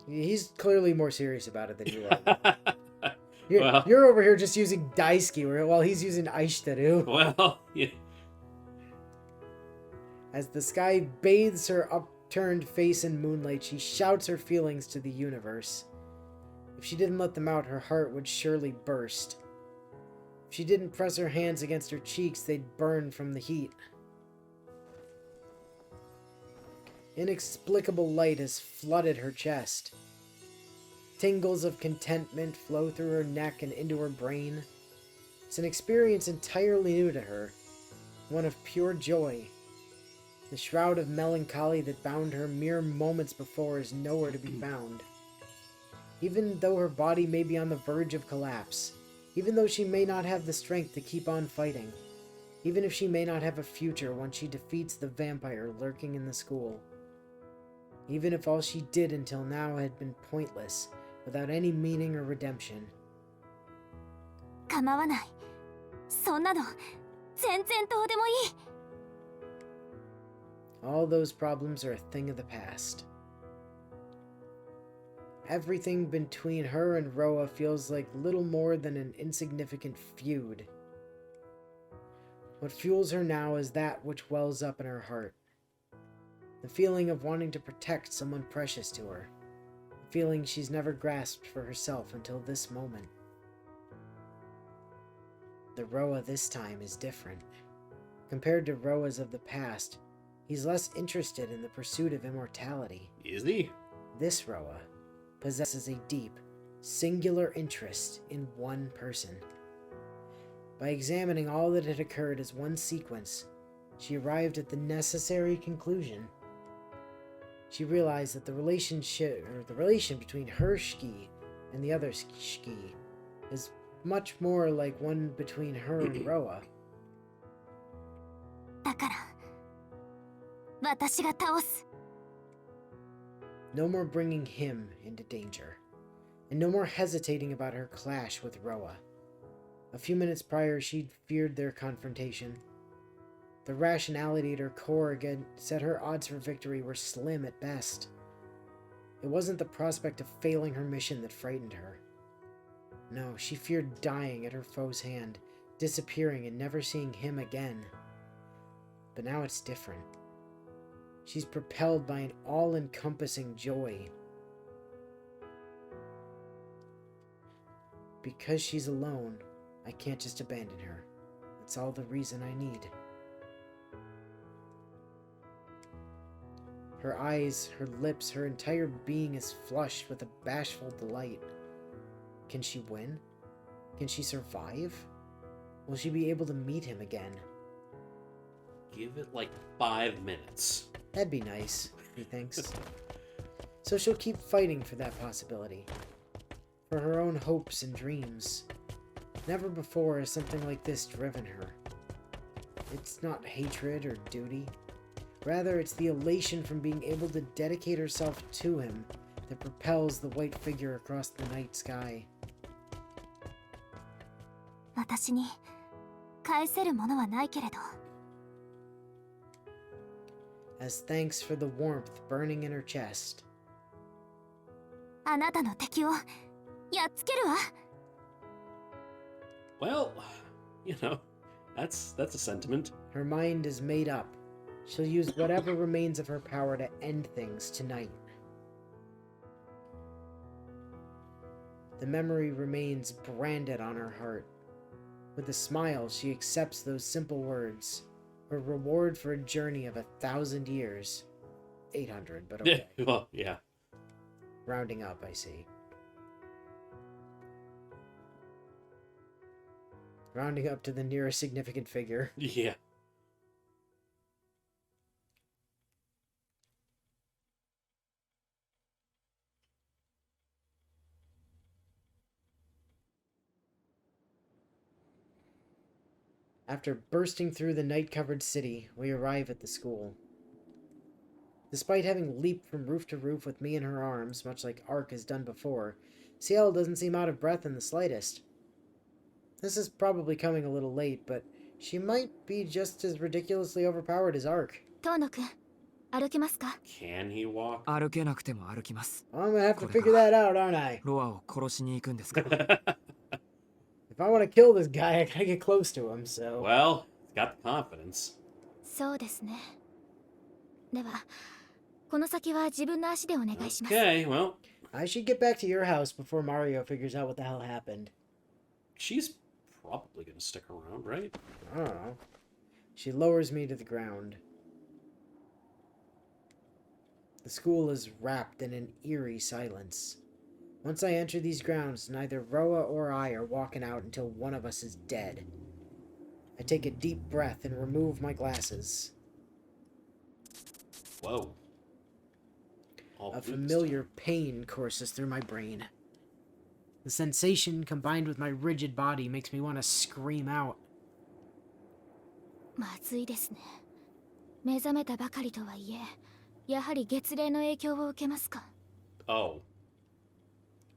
He's clearly more serious about it than you are. Well, you're over here just using daisuki while he's using aishiteru. well, yeah. As the sky bathes her upturned face in moonlight, she shouts her feelings to the universe. If she didn't let them out, her heart would surely burst. If she didn't press her hands against her cheeks, they'd burn from the heat. Inexplicable light has flooded her chest. Tingles of contentment flow through her neck and into her brain. It's an experience entirely new to her, one of pure joy. The shroud of melancholy that bound her mere moments before is nowhere to be found. Even though her body may be on the verge of collapse, even though she may not have the strength to keep on fighting, even if she may not have a future once she defeats the vampire lurking in the school, even if all she did until now had been pointless, without any meaning or redemption. All those problems are a thing of the past. Everything between her and Roa feels like little more than an insignificant feud. What fuels her now is that which wells up in her heart. The feeling of wanting to protect someone precious to her. A feeling she's never grasped for herself until this moment. The Roa this time is different. Compared to Roas of the past, he's less interested in the pursuit of immortality. Is he? This Roa possesses a deep, singular interest in one person. By examining all that had occurred as one sequence, she arrived at the necessary conclusion. She realized that the relation between her Shiki and the other Shiki is much more like one between her and Roa. No more bringing him into danger, and no more hesitating about her clash with Roa. A few minutes prior, she'd feared their confrontation. The rationality at her core again said her odds for victory were slim at best. It wasn't the prospect of failing her mission that frightened her. No, she feared dying at her foe's hand, disappearing and never seeing him again. But now it's different. She's propelled by an all-encompassing joy. Because she's alone, I can't just abandon her. That's all the reason I need. Her eyes, her lips, her entire being is flushed with a bashful delight. Can she win? Can she survive? Will she be able to meet him again? Give it like 5 minutes. That'd be nice, he thinks. So she'll keep fighting for that possibility. For her own hopes and dreams. Never before has something like this driven her. It's not hatred or duty. Rather, it's the elation from being able to dedicate herself to him that propels the white figure across the night sky. As thanks for the warmth burning in her chest. Well, that's a sentiment. Her mind is made up. She'll use whatever remains of her power to end things tonight. The memory remains branded on her heart. With a smile, she accepts those simple words. Her reward for a journey of 1,000 years. 800, but okay. Well, yeah. Rounding up, I see. Rounding up to the nearest significant figure. Yeah. After bursting through the night-covered city, we arrive at the school. Despite having leaped from roof to roof with me in her arms, much like Ark has done before, Ciel doesn't seem out of breath in the slightest. This is probably coming a little late, but she might be just as ridiculously overpowered as Ark. 歩けますか？ Can he walk? 歩けなくても歩きます。 I'm gonna have to figure that out, aren't I? ロアを殺しに行くんですか？ If I want to kill this guy, I gotta get close to him, so... Well, he's got the confidence. そうですね。では、この先は自分の足でお願いします。Okay, well, I should get back to your house before Mario figures out what the hell happened. she's probably gonna stick around, right? I don't know. She lowers me to the ground. The school is wrapped in an eerie silence. Once I enter these grounds, neither Roa or I are walking out until one of us is dead. I take a deep breath and remove my glasses. Whoa. All A blue this familiar pain courses through my brain. The sensation combined with my rigid body makes me want to scream out. まずいですね。目覚めたばかりとはいえ、やはり月齢の影響を受けますか？ time. Oh,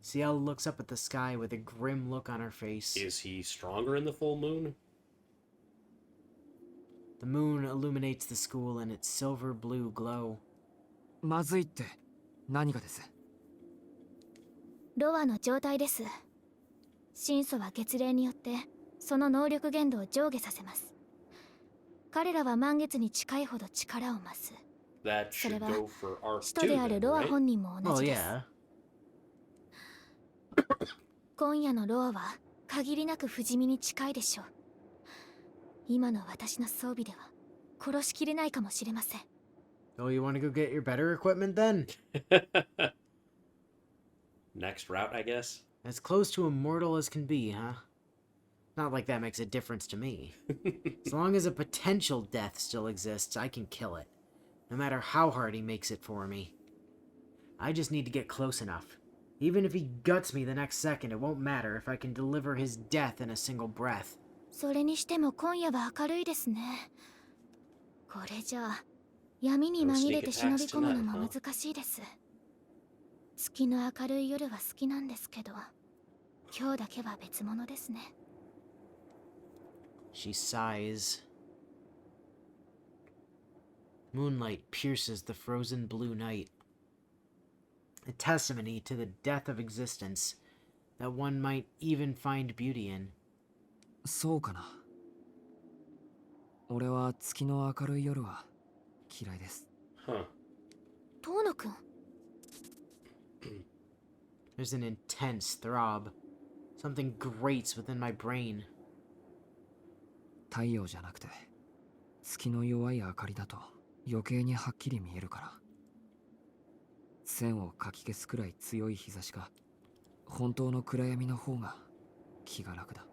Ciel looks up at the sky with a grim look on her face. is he stronger in the full moon? The moon illuminates the school in its silver blue glow. まずいって何がです？ロアの状態です。神祖は月齢によってその能力限度を上下させます。彼らは満月に近いほど力を増す。 That それ should は go for our 使徒であ two る then, ロア right? 本人も同 Well, じです。 yeah. 今夜のロアは限りなく不死身に近いでしょう。今の私の装備では殺しきれないかもしれません。 Oh, you want to go get your better equipment then? Next route, I guess. As close to immortal as can be, huh? Not like that makes a difference to me. As long as a potential death still exists, I can kill it. No matter how hard he makes it for me. I just need to get close enough. Even if he guts me the next second, it won't matter if I can deliver his death in a single breath. それにしても今夜は明るいですね。これじゃあ闇に紛れて忍び込むのも難しいです。月の明るい夜は好きなんですけど、今日だけは別物ですね。 She sighs. Moonlight pierces the frozen blue night. A testimony to the death of existence that one might even find beauty in. そうかな。俺は月の明るい夜は嫌いです。 Huh. 遠野くん、 There's an intense throb. Something grates within my brain. 太陽じゃなくて月の弱い明かりだと余計にはっきり見えるから。線をかき消すくらい強い日差しか本当の暗闇の方が気が楽だ。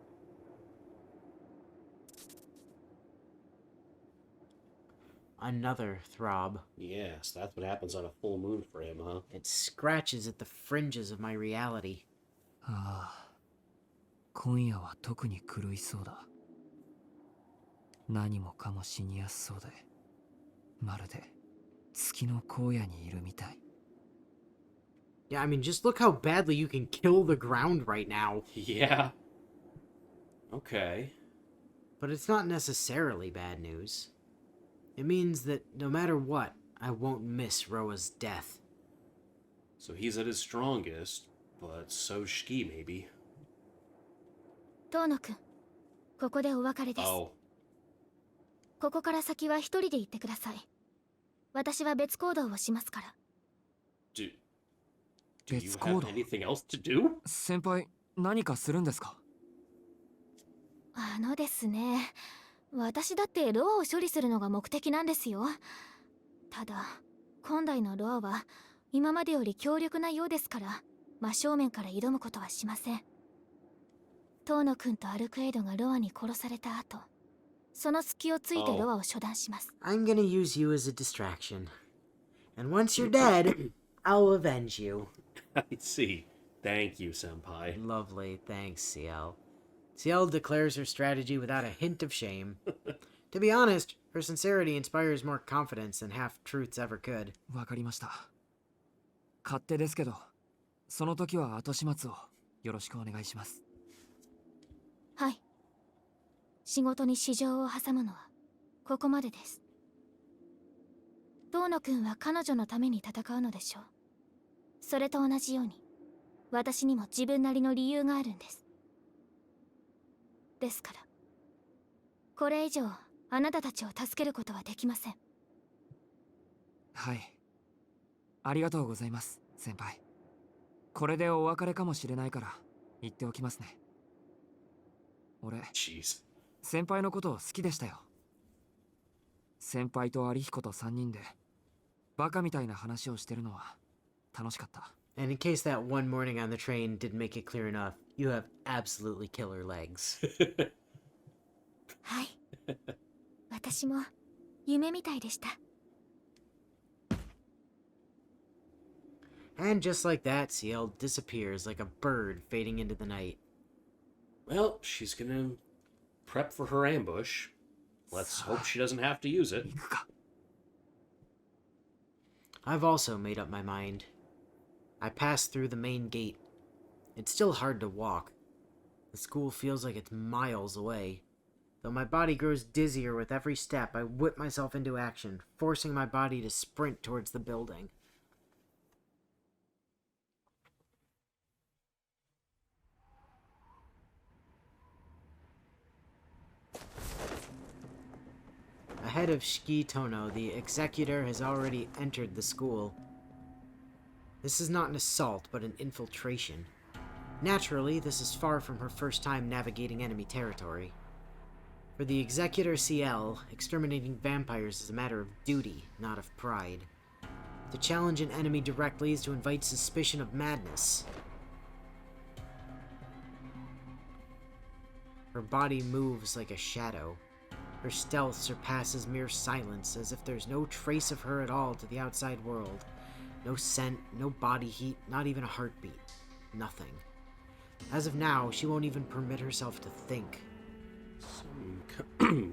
Another throb. Yes, that's what happens on a full moon for him, huh? It scratches at the fringes of my reality. ああ、今夜は特に狂いそうだ。何もかも死にやすそうで、まるで月の荒野にいるみたい。 Yeah, I mean, just look how badly you can kill the ground right now. Yeah. Okay. But it's not necessarily bad news. It means that no matter what, I won't miss Roa's death. So he's at his strongest, but so's Shiki, maybe. 遠野くん、ここでお別れです。 Oh. ここから先は一人で行ってください。私は別行動をしますから。 Do you 別 have 行動。 anything else to do? 先輩、何かするんですか？ですね、私だってロアを処理するのが目的なんですよ。ただ、今代のロアは今までより強力なようですから、真正面から挑むことはしません。遠野くんとアルクエイドがロアに殺された後、その隙をついてロアを処断します。I'm gonna use you as a distraction. And once you're dead, I'll avenge you. I see. Thank you, senpai. Lovely, thanks, Ciel. Ciel declares her strategy without a hint of shame. To be honest, her sincerity inspires more confidence than half-truths ever could. わかりました。勝手ですけど、その時は後始末をよろしくお願いします。はい。仕事に私情を挟むのはここまでです。遠野くんは彼女のために戦うのでしょう。それと同じように私にも自分なりの理由があるんです。ですからこれ以上あなたたちを助けることはできません。はい。ありがとうございます、先輩。これでお別れかもしれないから言っておきますね。俺、 Jeez. 先輩のこと好きでしたよ。先輩と有彦と3人でバカみたいな話をしてるのは楽しかった。 And in case that one morning on the train didn't make it clear enough, you have absolutely killer legs. はい。私も夢みたいでした。And just like that, Ciel disappears like a bird fading into the night. Well, she's gonna prep for her ambush. Let's hope she doesn't have to use it. 行くか。 I've also made up my mind. I passed through the main gate. It's still hard to walk. The school feels like it's miles away. Though my body grows dizzier with every step, I whip myself into action, forcing my body to sprint towards the building. Ahead of Shiki Tono, the executor has already entered the school. This is not an assault, but an infiltration. Naturally, this is far from her first time navigating enemy territory. For the executor Ciel, exterminating vampires is a matter of duty, not of pride. To challenge an enemy directly is to invite suspicion of madness. Her body moves like a shadow. Her stealth surpasses mere silence, as if there's no trace of her at all to the outside world. No scent, no body heat, not even a heartbeat. Nothing. As of now, she won't even permit herself to think.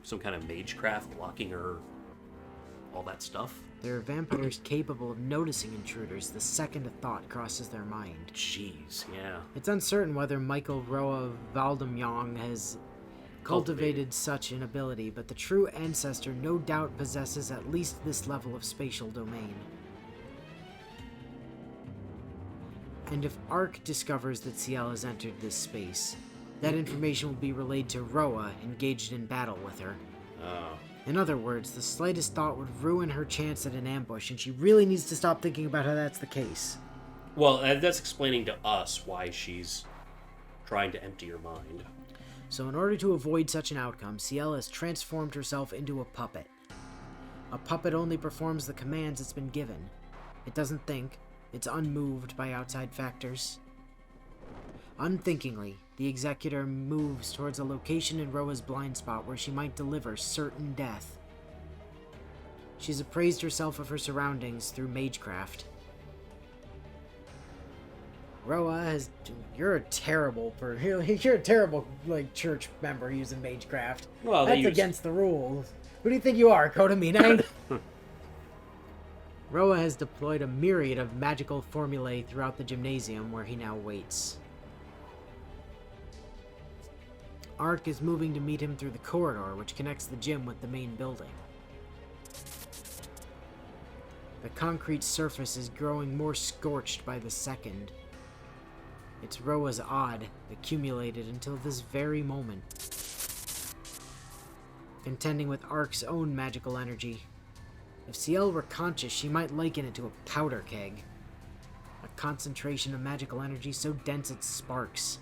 Some kind of magecraft blocking her, all that stuff. There are vampires capable of noticing intruders the second a thought crosses their mind. Jeez, yeah. It's uncertain whether Michael Roa Valdemyong has cultivated such an ability, but the true ancestor no doubt possesses at least this level of spatial domain. And if Ark discovers that Ciel has entered this space, that information will be relayed to Roa, engaged in battle with her. Oh. In other words, the slightest thought would ruin her chance at an ambush, and she really needs to stop thinking about how that's the case. Well, that's explaining to us why she's trying to empty her mind. So in order to avoid such an outcome, Ciel has transformed herself into a puppet. A puppet only performs the commands it's been given. It doesn't think. It's unmoved by outside factors. Unthinkingly, the executor moves towards a location in Roa's blind spot where she might deliver certain death. She's appraised herself of her surroundings through magecraft. Roa has... You're a terrible like, church member using magecraft. Well, that's against the rules. Who do you think you are, Kotamine? Roa has deployed a myriad of magical formulae throughout the gymnasium where he now waits. Ark is moving to meet him through the corridor which connects the gym with the main building. The concrete surface is growing more scorched by the second. It's Roa's odd, accumulated until this very moment. Contending with Ark's own magical energy. If Ciel were conscious, she might liken it to a powder keg. A concentration of magical energy so dense it sparks,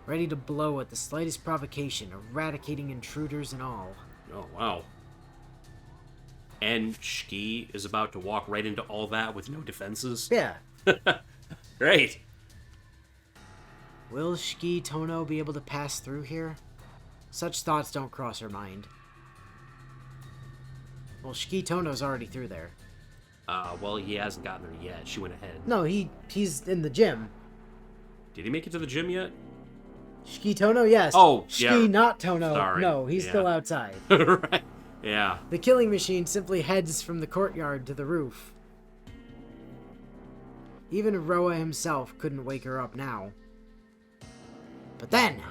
ready to blow at the slightest provocation, eradicating intruders and all. Oh, wow. And Shiki is about to walk right into all that with no defenses? Yeah. Great. Will Shiki Tono be able to pass through here? Such thoughts don't cross her mind. Well, Shiki Tono's already through there. Well, he hasn't gotten there yet. She went ahead. No, he's in the gym. Did he make it to the gym yet? Shiki Tono, yes. Oh, Shiki, yeah. not Tono. Sorry. No, he's Yeah. still outside. Right. Yeah. The killing machine simply heads from the courtyard to the roof. Even Roa himself couldn't wake her up now. But then...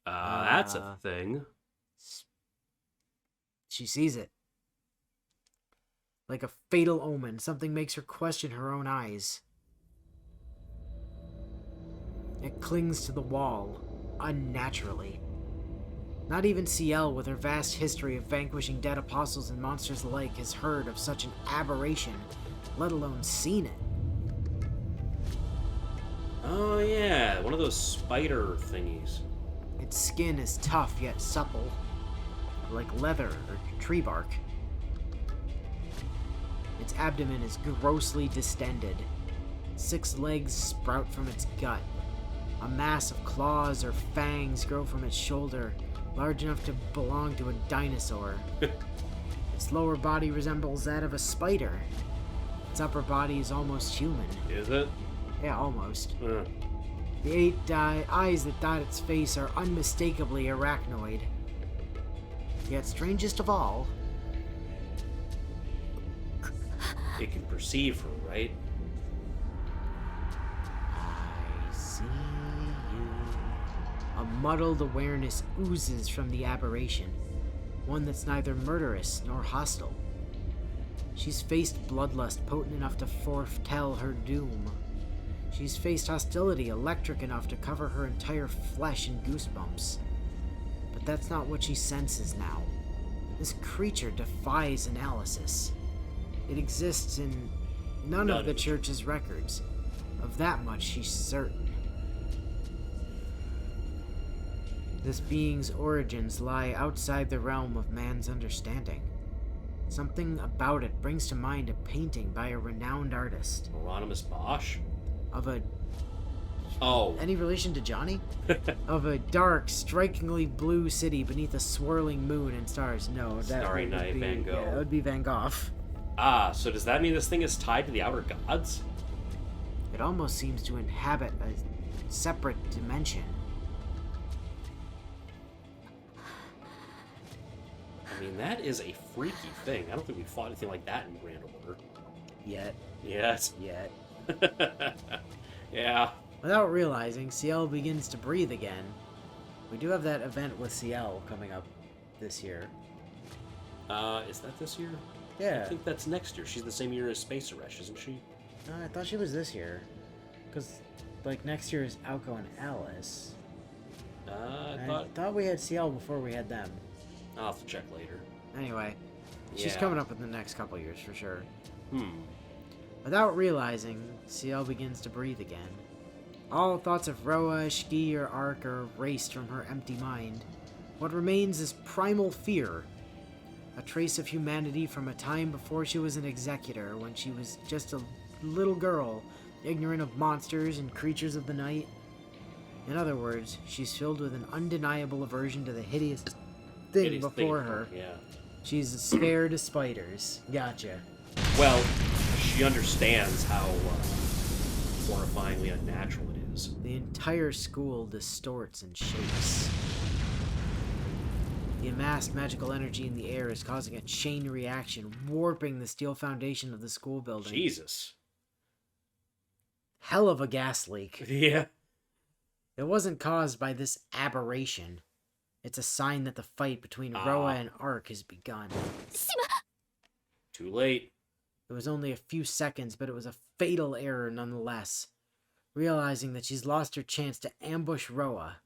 That's a thing. She sees it. Like a fatal omen, something makes her question her own eyes. It clings to the wall, unnaturally. Not even Ciel, with her vast history of vanquishing dead apostles and monsters alike, has heard of such an aberration, let alone seen it. Oh yeah, one of those spider thingies. Its skin is tough yet supple, like leather or tree bark. Its abdomen is grossly distended. 6 legs sprout from its gut. A mass of claws or fangs grow from its shoulder, large enough to belong to a dinosaur. Its lower body resembles that of a spider. Its upper body is almost human. Is it? Yeah, almost. The 8 eyes that dot its face are unmistakably arachnoid. Yet strangest of all, It can perceive her, right? I see you. A muddled awareness oozes from the aberration, one that's neither murderous nor hostile. She's faced bloodlust potent enough to foretell her doom. She's faced hostility electric enough to cover her entire flesh in goosebumps. But that's not what she senses now. This creature defies analysis. It exists in none of the church's records. Of that much she's certain. This being's origins lie outside the realm of man's understanding. Something about it brings to mind a painting by a renowned artist. Hieronymus Bosch? Of a... Oh. Any relation to Johnny? Of a dark, strikingly blue city beneath a swirling moon and stars. No, that Starry would Night, be... Van Gogh. Yeah, that would be Van Gogh. Ah, so does that mean this thing is tied to the outer gods? It almost seems to inhabit a separate dimension. I mean, that is a freaky thing. I don't think we fought anything like that in Grand Order. Yet. Yes. Yet. Yeah. Without realizing, Ciel begins to breathe again. We do have that event with Ciel coming up this year. Is that this year? Yeah. I think that's next year. She's the same year as Space Aresh, isn't she? I thought she was this year. Because, like, next year is Alco and Alice. I thought we had Ciel before we had them. I'll have to check later. Anyway, she's Yeah. coming up in the next couple years for sure. Hmm. Without realizing, Ciel begins to breathe again. All thoughts of Roa, Shiki, or Ark are erased from her empty mind. What remains is primal fear. A trace of humanity from a time before she was an executor, when she was just a little girl, ignorant of monsters and creatures of the night. In other words, she's filled with an undeniable aversion to the hideous thing before her. Yeah. She's scared of spiders. Gotcha. Well, she understands how horrifyingly unnatural it is. The entire school distorts and shakes. The amassed magical energy in the air is causing a chain reaction, warping the steel foundation of the school building. Jesus. Hell of a gas leak. Yeah. It wasn't caused by this aberration. It's a sign that the fight between Roa and Ark has begun. Too late. It was only a few seconds, but it was a fatal error nonetheless. Realizing that she's lost her chance to ambush Roa,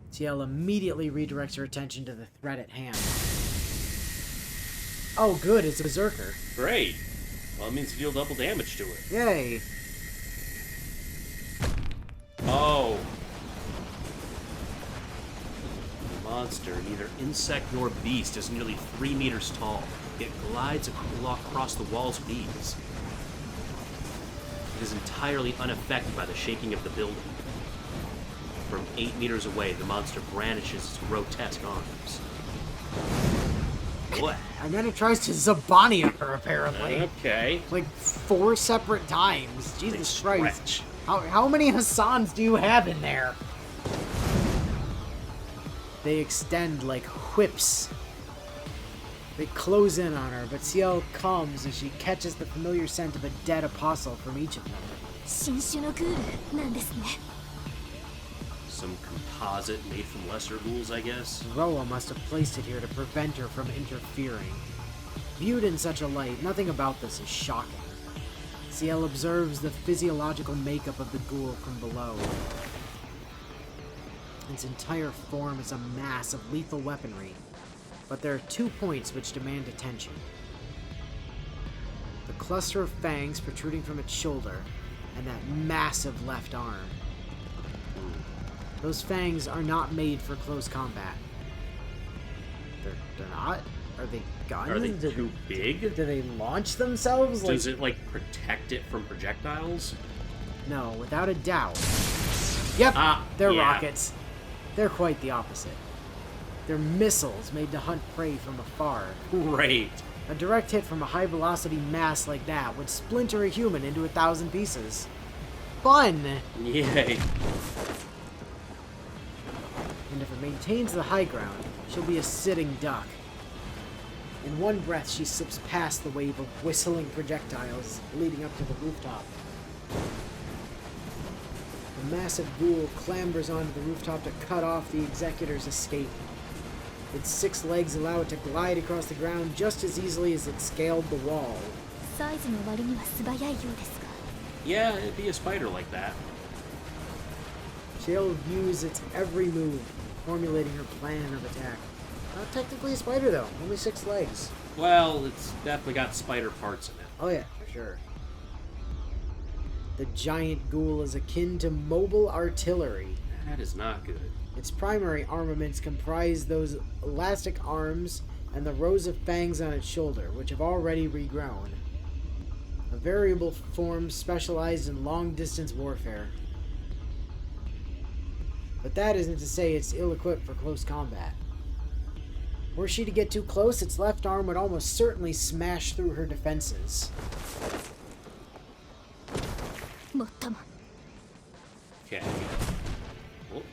Ciel immediately redirects her attention to the threat at hand. Oh good, it's a berserker. Great. Well, it means you deal double damage to it. Yay! Oh. The monster, neither insect nor beast, is nearly 3 meters tall. It glides across the walls with ease. It is entirely unaffected by the shaking of the building. From 8 meters away, the monster brandishes its grotesque arms. What? And then it tries to Zabania her, apparently. Okay. Like 4 separate times. Jesus They Christ. stretch. How many Hassans do you have in there? They extend like whips. They close in on her, but Ciel comes as she catches the familiar scent of a dead apostle from each of them. 新種のグールなんですね。Some composite made from lesser ghouls, I guess. Roa must have placed it here to prevent her from interfering. Viewed in such a light, nothing about this is shocking. Ciel observes the physiological makeup of the ghoul from below. Its entire form is a mass of lethal weaponry, but there are 2 points which demand attention. The cluster of fangs protruding from its shoulder, and that massive left arm. Those fangs are not made for close combat. They're not? Are they guns? Are they too big? Do they launch themselves? Does it, like, protect it from projectiles? No, without a doubt. Yep, they're yeah. rockets. They're quite the opposite. They're missiles made to hunt prey from afar. Great. A direct hit from a high-velocity mass like that would splinter a human into 1,000 pieces. Fun! Yay. And if it maintains the high ground, she'll be a sitting duck. In one breath, she slips past the wave of whistling projectiles leading up to the rooftop. The massive ghoul clambers onto the rooftop to cut off the Executor's escape. Its 6 legs allow it to glide across the ground just as easily as it scaled the wall. サイズの割には素早いようですが Yeah, it'd be a spider like that. Ciel views its every move, formulating her plan of attack. Not technically a spider though, only 6 legs. Well, it's definitely got spider parts in it. Oh yeah, for sure. The giant ghoul is akin to mobile artillery. That is not good. Its primary armaments comprise those elastic arms and the rows of fangs on its shoulder, which have already regrown. A variable form specialized in long-distance warfare. But that isn't to say it's ill-equipped for close combat. Were she to get too close, its left arm would almost certainly smash through her defenses. もっとも Okay. Well,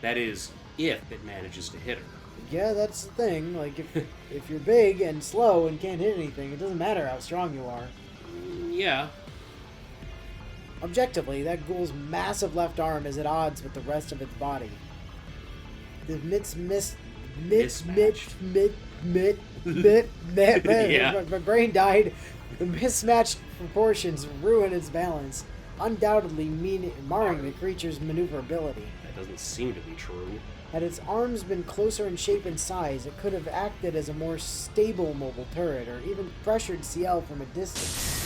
that is if it manages to hit her. Yeah, that's the thing. Like, if you're big and slow and can't hit anything, it doesn't matter how strong you are. Yeah. Objectively, that ghoul's massive left arm is at odds with the rest of its body. The Yeah. my brain died. The mismatched proportions ruin its balance, undoubtedly marring the creature's maneuverability. That doesn't seem to be true. Had its arms been closer in shape and size, it could have acted as a more stable mobile turret, or even pressured Ciel from a distance.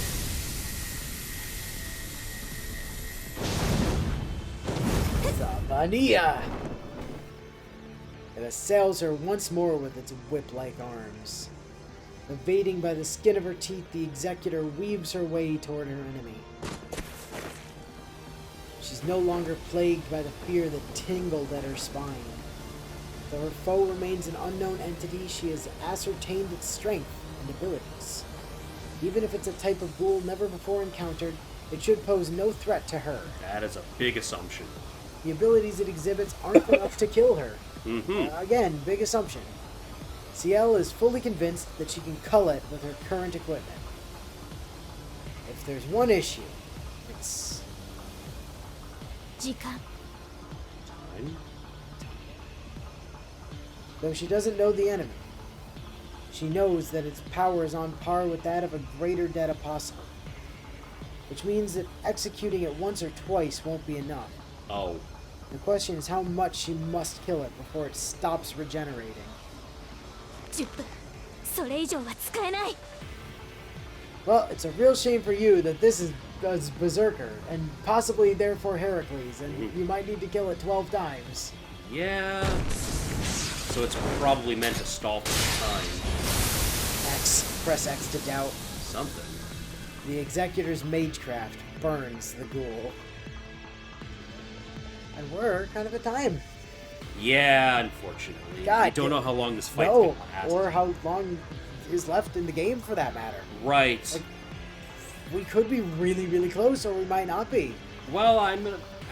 Savania! It assails her once more with its whip-like arms. Evading by the skin of her teeth, the Executor weaves her way toward her enemy. She's no longer plagued by the fear that tingled at her spine. Though her foe remains an unknown entity, she has ascertained its strength and abilities. Even if it's a type of ghoul never before encountered, it should pose no threat to her. That is a big assumption. The abilities it exhibits aren't enough to kill her. Mm-hmm. Again, big assumption. Ciel is fully convinced that she can cull it with her current equipment. If there's one issue, it's... 時間 Time? Though she doesn't know the enemy, she knows that its power is on par with that of a greater dead apostle. Which means that executing it once or twice won't be enough. Oh. The question is how much she must kill it before it stops regenerating. 10分それ以上は使えない Well, it's a real shame for you that this is Berserker, and possibly therefore Heracles, and you might need to kill it 12 times. Yeah. So it's probably meant to stall for time. X. Press X to doubt. Something. The Executor's magecraft burns the ghoul. And we're kind of at time. Yeah, unfortunately. God, I don't know how long this fight's No, gonna last. or how long is left in the game for that matter. Right. Like, we could be really, really close, or we might not be. Well, I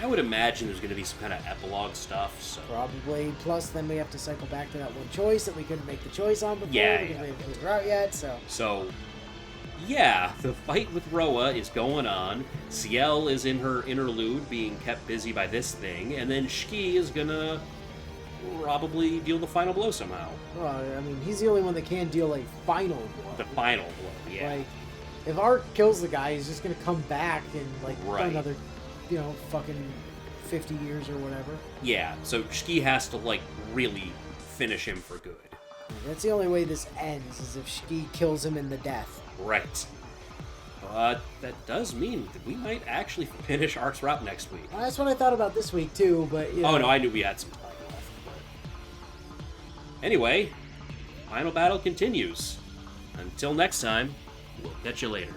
would imagine there's gonna be some kind of epilogue stuff, so... Probably. Plus, then we have to cycle back to that one choice that we couldn't make the choice on before Yeah, because yeah. we haven't figured out yet, so... So, Yeah, the fight with Roa is going on. Ciel is in her interlude, being kept busy by this thing, and then Shiki is gonna probably deal the final blow somehow. Well, I mean, he's the only one that can deal a final blow. The final blow, yeah. Like, if Art kills the guy, he's just gonna come back in, like, Right. another, fucking 50 years or whatever. Yeah, so Shiki has to, like, really finish him for good. That's the only way this ends, is if Shiki kills him in the death. Right. But that does mean that we might actually finish Arc's route next week. Well, that's what I thought about this week, too, but, Oh, no, I knew we had some time left. But... Anyway, final battle continues. Until next time, we'll catch you later.